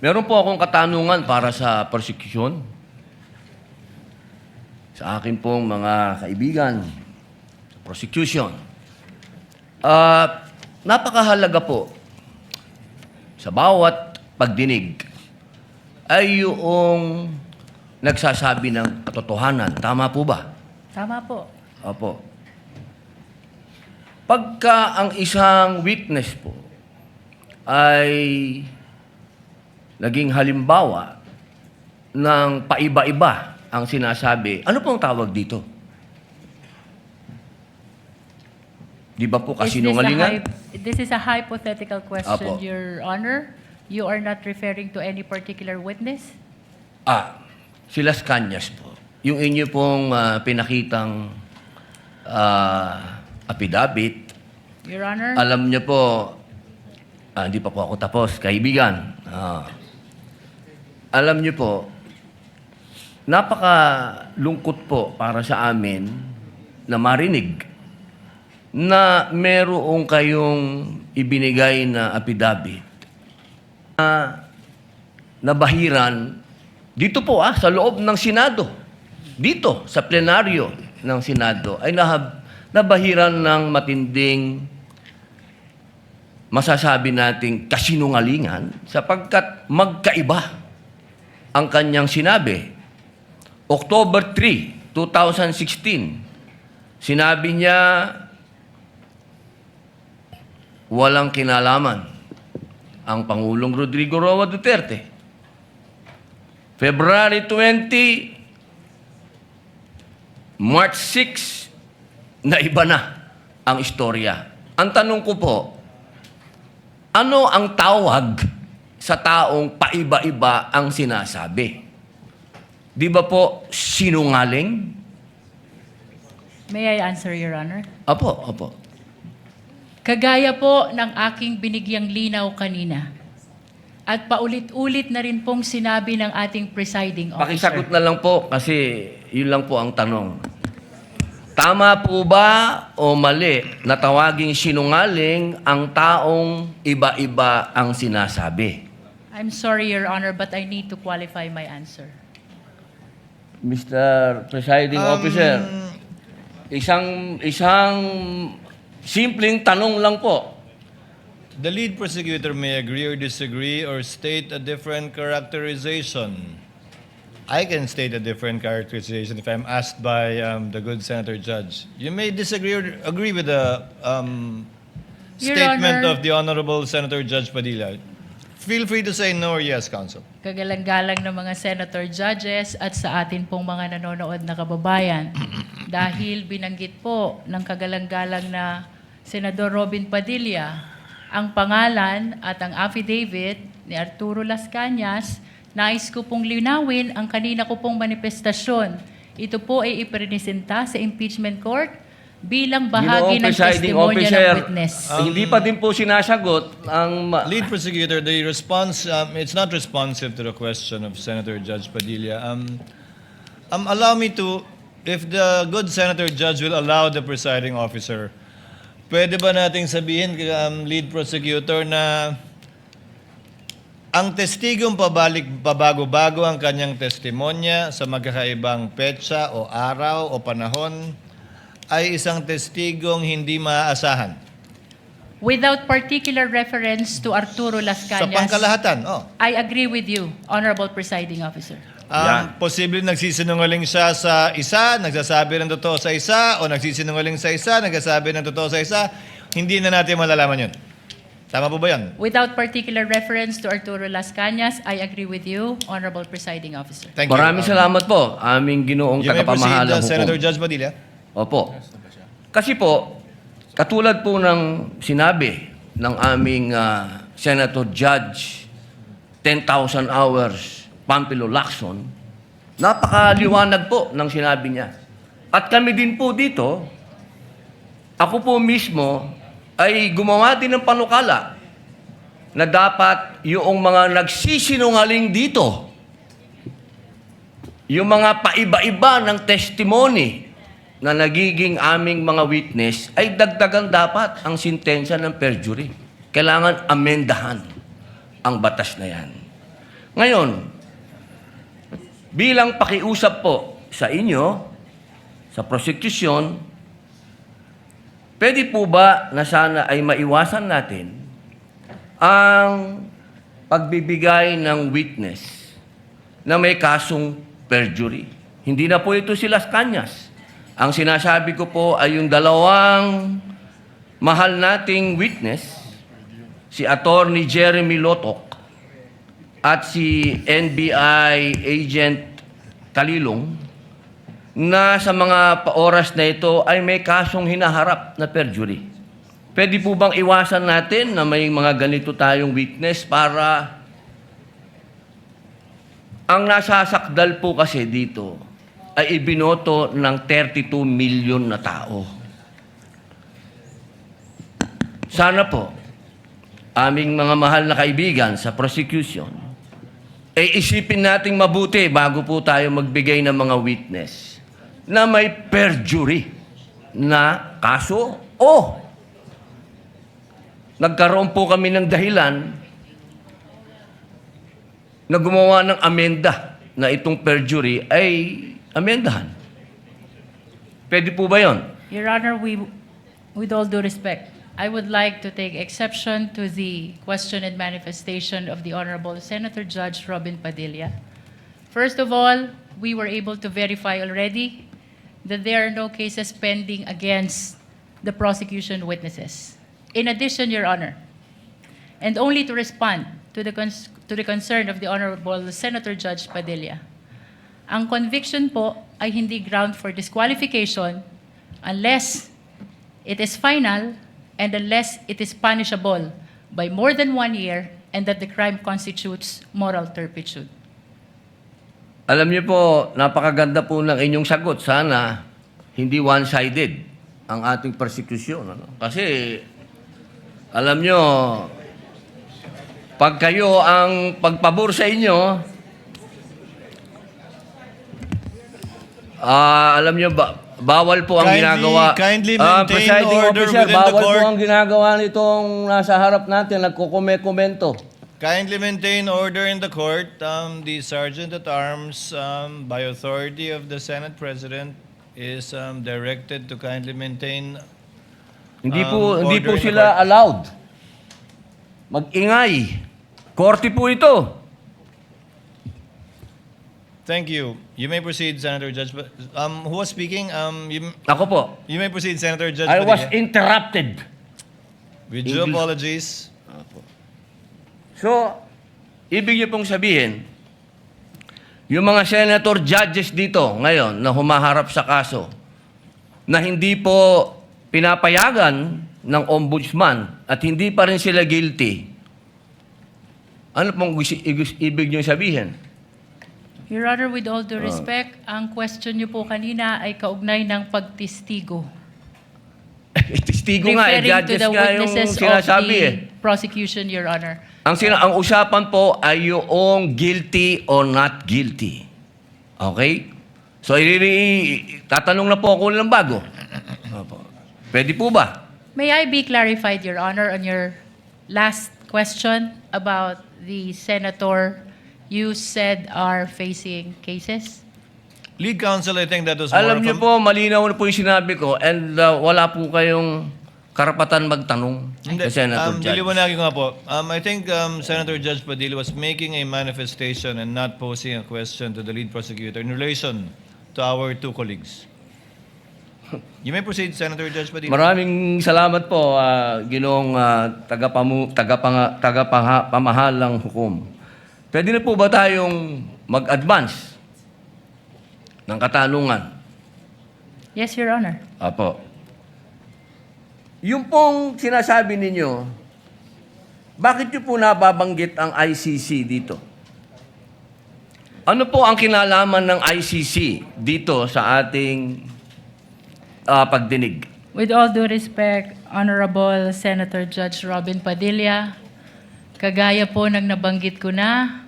Meron po akong katanungan para sa prosecution. Sa akin pong mga kaibigan, sa prosecution. Napakahalaga po sa bawat pagdinig ay yung nagsasabi ng katotohanan. Tama po ba? Tama po. Opo. Pagka ang isang witness po ay naging halimbawa ng paiba-iba ang sinasabi, ano pong tawag dito? Di ba po kasinungalingan? This is a hypothetical question, Apo. Your Honor. You are not referring to any particular witness? Si Las Cañas po. Yung inyo pong pinakitang affidavit, Your Honor? alam niyo po, hindi pa po ako tapos, kaibigan. Alam niyo po, napakalungkot po para sa amin na marinig na merong kayong ibinigay na affidavit na nabahiran dito po sa loob ng Senado. Dito, sa plenaryo ng Senado, ay nabahiran ng matinding masasabi nating kasinungalingan sapagkat magkaiba ang kanyang sinabi. October 3, 2016, sinabi niya walang kinalaman ang Pangulong Rodrigo Roa Duterte. February 20, March 6, na iba na ang istorya. Ang tanong ko po, ano ang tawag sa taong paiba-iba ang sinasabi? Di ba po sinungaling? May I answer, Your Honor? Opo. Kagaya po ng aking binigyang linaw kanina, at paulit-ulit na rin pong sinabi ng ating presiding officer. Pakisagot na lang po kasi yun lang po ang tanong. Tama po ba o mali na tawaging sinungaling ang taong iba-iba ang sinasabi? I'm sorry, Your Honor, but I need to qualify my answer. Mr. Presiding Officer, isang simpleng tanong lang po. The lead prosecutor may agree or disagree or state a different characterization. I can state a different characterization if I'm asked by the good Senator Judge. You may disagree or agree with the Your statement Honor. of the Honorable Senator Judge Padilla. Feel free to say no or yes, Counsel. Kagalang-galang ng mga senator judges at sa atin pong mga nanonood na kababayan. Dahil binanggit po ng kagalang-galang na Senador Robin Padilla ang pangalan at ang affidavit ni Arturo Las Cañas, nais ko pong linawin ang kanina ko pong manifestasyon. Ito po ay ipresenta sa impeachment court bilang bahagi ng testimonya ng witness. Hindi pa din po sinasagot ang... Lead prosecutor, the response, it's not responsive to the question of Senator Judge Padilla. Allow me to, if the good Senator Judge will allow the presiding officer, pwede ba nating sabihin, lead prosecutor, na ang testigong pabago-bago ang kanyang testimonya sa magkakaibang petsa o araw o panahon ay isang testigong hindi maaasahan? Without particular reference to Arturo Las Sa Cañas, pangkalahatan, I agree with you, Honorable Presiding Officer. Yan. Posible nagsisinungaling siya sa isa, nagsasabi ng totoo sa isa, o nagsisinungaling sa isa, nagsasabi ng totoo sa isa, hindi na natin malalaman yun. Tama po ba yan? Without particular reference to Arturo Las Cañas, I agree with you, Honorable Presiding Officer. Thank you. Maraming salamat po, aming ginoong You may proceed, tagapamahalang Senator hukom. Judge Padilla. Opo. Kasi po, katulad po ng sinabi ng aming Senator Judge, 10,000 hours, Pampilo Lacson, napakaliwanag po ng sinabi niya. At kami din po dito, ako po mismo ay gumawa din ng panukala na dapat yung mga nagsisinungaling dito, yung mga paiba-iba ng testimony na nagiging aming mga witness, ay dagdagan dapat ang sintensya ng perjury. Kailangan amendahan ang batas na yan. Ngayon, bilang pakiusap po sa inyo, sa prosecution, pwede po ba na sana ay maiwasan natin ang pagbibigay ng witness na may kasong perjury? Hindi na po ito si Las Cañas. Ang sinasabi ko po ay yung dalawang mahal nating witness, si Attorney Jeremy Lotok at si NBI Agent Kalilong, na sa mga oras na ito ay may kasong hinaharap na perjury. Pwede po bang iwasan natin na may mga ganito tayong witness para ang nasasakdal po kasi dito ay ibinoto ng 32 million na tao. Sana po, aming mga mahal na kaibigan sa prosecution, ay isipin nating mabuti bago po tayo magbigay ng mga witness na may perjury na kaso o nagkaroon po kami ng dahilan na gumawa ng amenda na itong perjury ay amendahan. Pwede po ba yon? Your Honor, with all due respect, I would like to take exception to the question and manifestation of the Honorable Senator Judge Robin Padilla. First of all, we were able to verify already that there are no cases pending against the prosecution witnesses. In addition, Your Honor, and only to respond to the concern of the Honorable Senator Judge Padilla, ang conviction po ay hindi ground for disqualification unless it is final and unless it is punishable by more than 1 year and that the crime constitutes moral turpitude. Alam niyo po, napakaganda po ng inyong sagot. Sana hindi one-sided ang ating persecution. Ano? Kasi, alam niyo, pag kayo ang pagpabor sa inyo, alam niyo ba, bawal po ang ginagawa. Kindly maintain Presiding order officer, within the bawal court. po ang ginagawa nitong nasa harap natin, nagkukomento. Kindly maintain order in the court. The Sergeant at Arms, by authority of the Senate President, is directed to kindly maintain. Hindi po Order in the sila allowed mag-ingay. Korte po ito. Thank you. You may proceed, Senator Judge. Who was speaking? Ako po. You may proceed, Senator Judge. I was Padilla. interrupted. With due English. apologies. So, ibig niyo pong sabihin, yung mga senator judges dito ngayon na humaharap sa kaso, na hindi po pinapayagan ng ombudsman at hindi pa rin sila guilty, ano pong ibig niyo sabihin? Your Honor, with all due respect, ang question niyo po kanina ay kaugnay ng pagtistigo. Testigo nga, Referring to judges the nga yung witnesses of sinasabi the prosecution, Your Honor. Ang usapan po ay yung guilty or not guilty. Okay? So, tatanong na po ako ng bago. Opo. Pwede po ba? May I be clarified, Your Honor, on your last question about the senator you said are facing cases? Lead counsel, I think that was more Alam of niyo a- po, malinaw na po yung sinabi ko and wala po kayong karapatan magtanong Hindi. sa Senator Judge. Diliwanagin ko nga po. I think Senator Judge Padilla was making a manifestation and not posing a question to the lead prosecutor in relation to our two colleagues. You may proceed, Senator Judge Padilla. Maraming salamat po, Ginoong tagapamahalang hukom. Pwede na po ba tayong mag-advance ng katanungan? Yes, Your Honor. Apo. Yung pong sinasabi ninyo, bakit nyo po nababanggit ang ICC dito? Ano po ang kinalaman ng ICC dito sa ating pagdinig? With all due respect, Honorable Senator Judge Robin Padilla, kagaya po ng nabanggit ko na,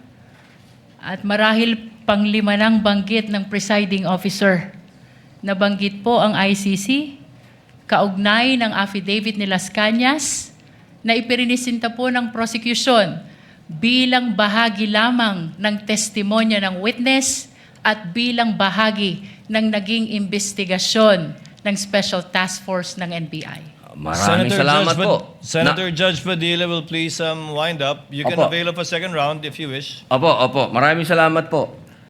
at marahil panglima ng banggit ng presiding officer, nabanggit po ang ICC, kaugnay ng affidavit ni Las Cañas, na ipirinisinta po ng prosecution bilang bahagi lamang ng testimonya ng witness at bilang bahagi ng naging investigasyon ng Special Task Force ng NBI. Maraming salamat po. Senator Judge Padilla will please wind up. You can Opo. avail of a second round if you wish. Opo. Maraming salamat po.